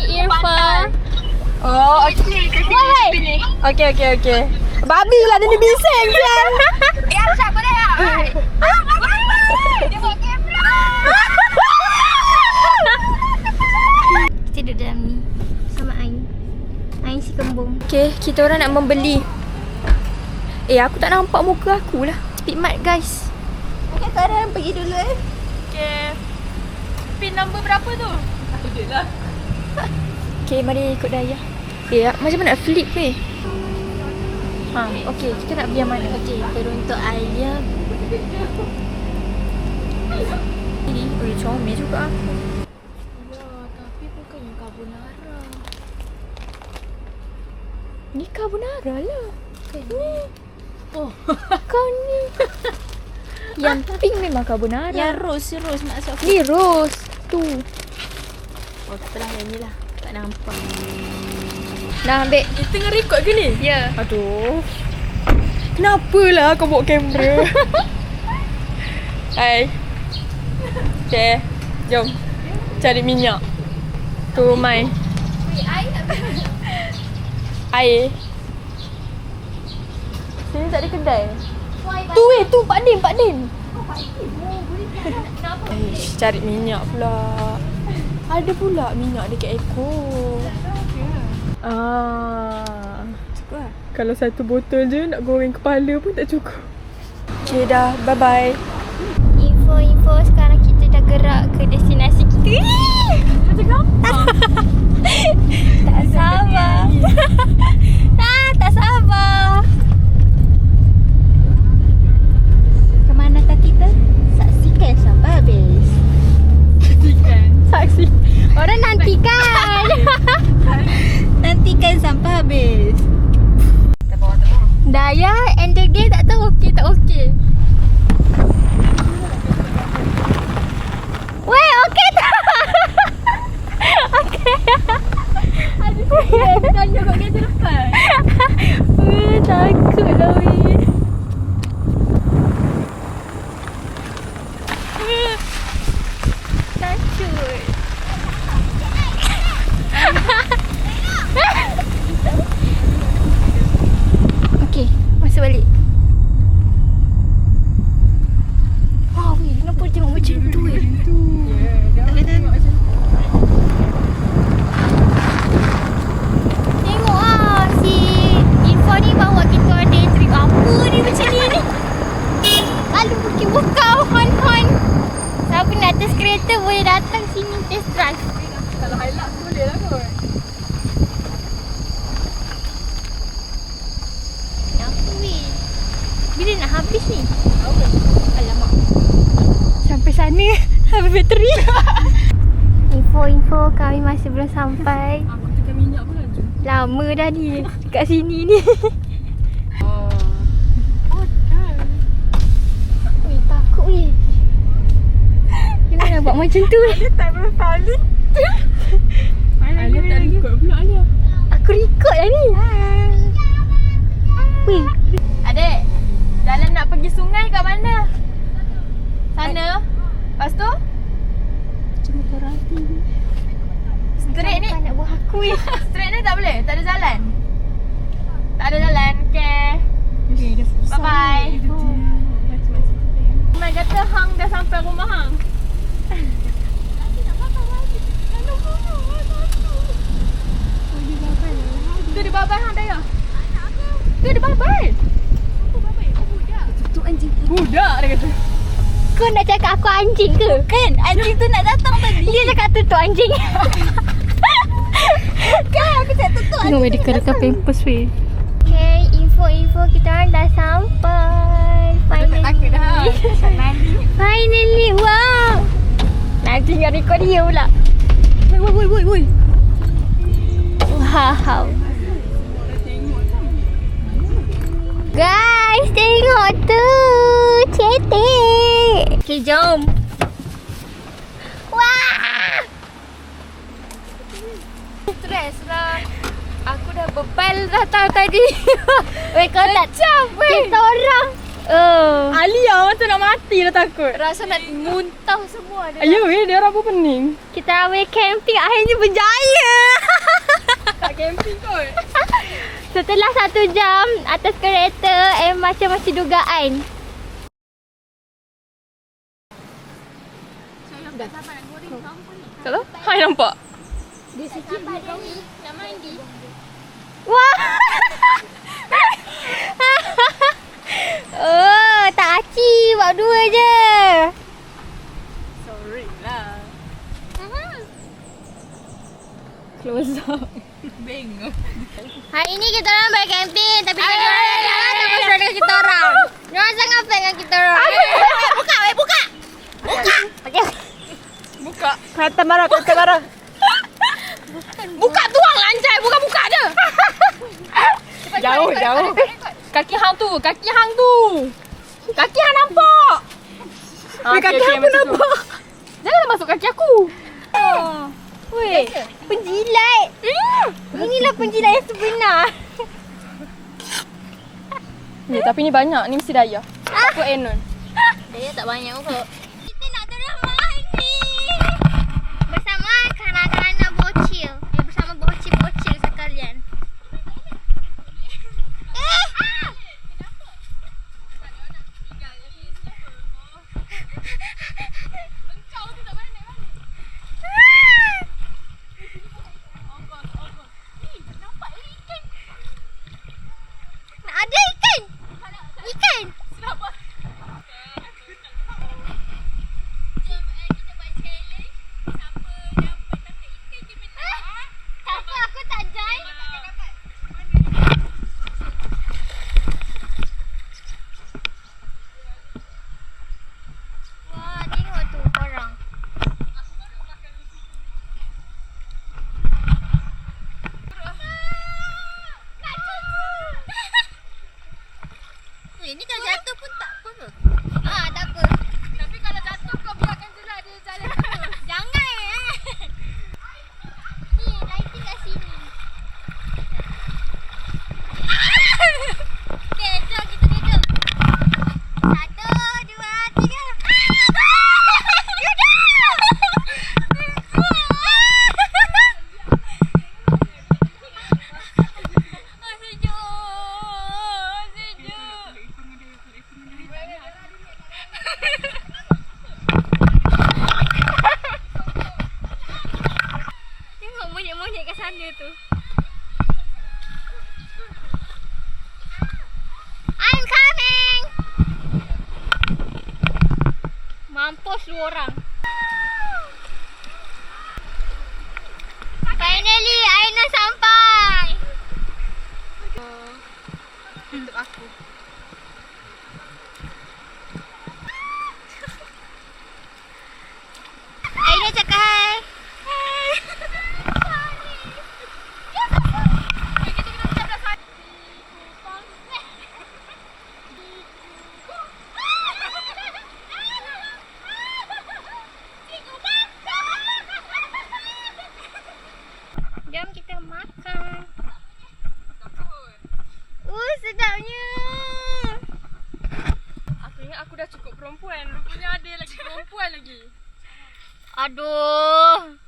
Irfa. Oh, okey. Babi lah dia ni bising kan. Ya, siapa dia? Dia bawa kamera. Kita duduk dalam ni sama Ain. Ain si kembung. Okey, kita orang nak membeli. Aku tak nampak muka aku lah. Speed mart guys. Okay, sekarang pergi dulu Okay. Pin nombor berapa tu? Ada lah. Okay, mari ikut Dayah. Macam mana nak flip ni? Okay, kita nak beli yang mana? Okey, teruntuk ayam. Ini, comel juga aku. Ya, tapi bukannya carbonara. Ni carbonara lah. Ni. Oh, Kau ni. Yang pink memang carbonara. Yang rose maksud aku. Ni rose. Tu. Oh, setelah yang ni lah. Tak nampak. Nak ambil. tengah rekod ke ni? Ya. Aduh. Kenapalah kau bawa kamera? Hai. Okay. Jom. Cari minyak. Tu Mai. Air. Sini tak ada kedai. Tu tu Pak Din. Cari minyak pula. Ada pula minyak dekat ekor. Cukup lah. Kalau satu botol je nak goreng kepala pun tak cukup. Okay dah, bye-bye. Info sekarang kita dah gerak ke destinasi kita. Macam gampang. Tak sabar. Tak sabar. Kemana tak kita? Saksikan sampai habis. Saksi. Orang nantikan. Nantikan sampai habis. Dayah and the day tak tahu okey tak okey. Weh, okey tak? Okey. Aduh, tanya kat kerja depan. Weh, takut lah weh. Takut. Okey, masuk balik. Wah, weh, kenapa dia tengok macam tu weh? Tengok ah, si Info ni bawa kita on day trip. Apa ni macam ni? Lalu bukau hon. Siapa nak atas kereta boleh datang sini test drive. Kalau highlight boleh lah kot. Kenapa weh? Bila nak habis ni? Apa? Alamak. Sampai sana habis bateri. Info kami masih belum sampai. Aku tekan minyak pun laju. Lama dah ni kat sini ni. Weh, takut weh. Kenapa nak buat macam tu weh? Tak berpaling. Alia tak record pula Alia. Aku record lah ni. Weh, Adik, jalan nak pergi sungai kat mana? Sana. Lepas tu? cuma terhati ni. Straight ni. Nak buat aku weh. Straight ni tak boleh? Tak ada jalan? Tak ada jalan, okay. Bye-bye. Mai kata hang dah sampai rumah hang. Tu di babai hang dah ya? Tu di babai. Tu anjing. Budak dia kata. Kau nak cakap aku anjing ke? Kan? Anjing tu nak datang tadi. Dia cakap tutup anjing. Kan aku cakap tutup anjing. Tengok weh, dia rekan pampers weh. Okay, info kita orang dah sampai. Finally. Finally, wow. Nanti nak record dia pula. Woi. Wow. Guys, tengok tu. Cetek. Okay, jom. Wah. Stress lah. Aku dah bebal dah tahu tadi. Weh, kau tak Capek. kita orang. Alia macam nak mati dah takut. Rasa nak muntah semua dia. Ayo weh, dia rambut pening. Kita ramai camping akhirnya berjaya. Setelah 1 jam atas kereta, macam-macam dugaan. Tak tahu? Hai nampak? Dia sikit ni. Nak mandi. Wah! Oh, tak aci. Buat 2 je. Sorry lah. Close up. Bengong. Hari ni kita orang bercamping tapi diorang tak bersuara dengan kita orang. Diorang sangat fan dengan kita orang. Buka, weh, buka. Buka. Okey. Buka. Kata marah, kata marah. Buka tuang lanjai, buka je. Jauh. Kaki hang tu. Kaki hang nampak. Kaki hang pun nampak. Janganlah masuk kaki aku. Weh, penjilat. Inilah penjilat yang sebenar. Ya, tapi ni banyak. Ni mesti daya. Aku Enon. Daya tak banyak kot. Kita nak terus mandi. Bersama kanak-kanak bocil. Bersama bocil-bocil sekalian. Ada ikan. Ikan. Siapa aku tak join? Wah, tengok tu korang. Ini kalau jatuh pun tak apa ke? Tak apa. Tapi kalau jatuh kau biarkan je lah dia jalan terus. Jangan. Ni, lighting kat sini. Okay, jom kita duduk. 1, 2, 3. Tengok monyet-monyet kat sana tu. I'm coming. Mampus lu orang. Finally, Aina sampai. Untuk aku. Aina cakap hai. Jom kita makan. Sedapnya. Aku ingat aku dah cukup perempuan. Rupanya ada lagi perempuan lagi. Aduh.